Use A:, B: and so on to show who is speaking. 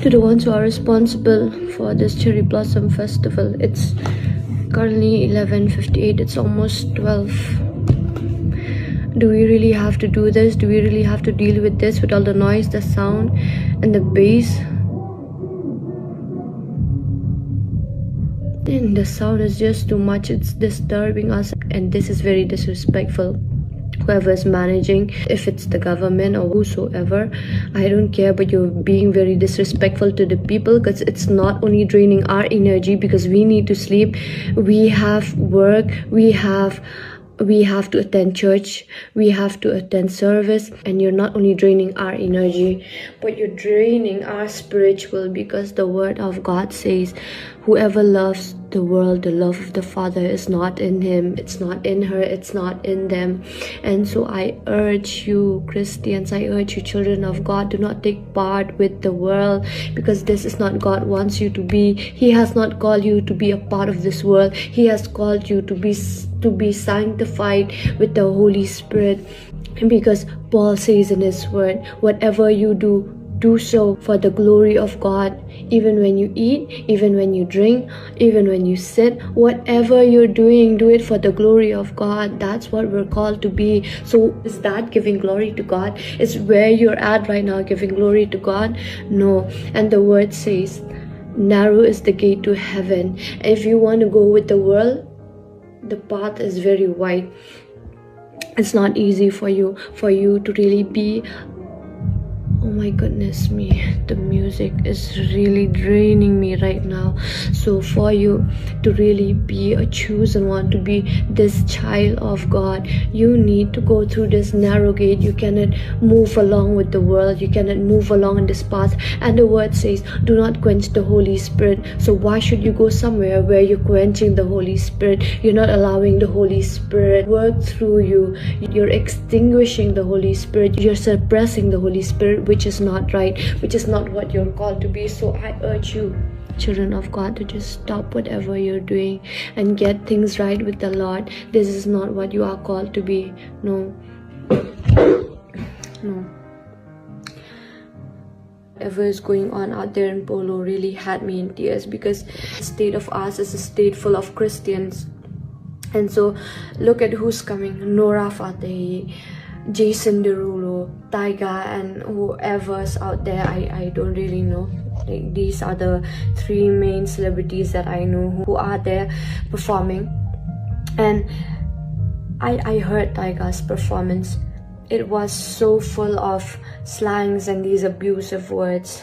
A: To the ones who are responsible for this Cherry Blossom Festival, it's currently 11:58, it's almost 12. Do we really have to do this? Do we really have to deal with this, with all the noise, the sound, and the bass? And the sound is just too much, it's disturbing us, and this is very disrespectful. Whoever is managing, if it's the government or whosoever, I don't care, but you're being very disrespectful to the people, because it's not only draining our energy because we need to sleep, we have work, we have to attend church, we have to attend service, and you're not only draining our energy, but you're draining our spiritual, because the word of God says, whoever loves the world, the love of the Father is not in him, it's not in her, it's not in them. And so I urge you Christians, I urge you children of God, do not take part with the world, because this is not God wants you to be. He has not called you to be a part of this world. He has called you to be sanctified with the Holy Spirit, because Paul says in his word, whatever you do so for the glory of God. Even when you eat, even when you drink, even when you sit, whatever you're doing, do it for the glory of God. That's what we're called to be. So is that giving glory to God? Is where you're at right now giving glory to God? No. And the word says, narrow is the gate to heaven. If you want to go with the world, the path is very wide. It's not easy for you to really be. Oh my goodness me, the music is really draining me right now. So for you to really be a chosen one, to be this child of God, you need to go through this narrow gate. You cannot move along with the world, you cannot move along in this path. And the word says, do not quench the Holy Spirit. So why should you go somewhere where you're quenching the Holy Spirit? You're not allowing the Holy Spirit work through you. You're extinguishing the Holy Spirit, you're suppressing the Holy Spirit, which is not right, which is not what you're called to be. So I urge you children of God to just stop whatever you're doing and get things right with the Lord. This is not what you are called to be. No. Whatever is going on out there in Polo really had me in tears, because the state of us is a state full of Christians. And so look at who's coming. Nora Fateh, Jason Derulo, Taiga, and whoever's out there. I don't really know. Like, these are the three main celebrities that I know who are there performing. And I heard Taiga's performance. It was so full of slangs and these abusive words.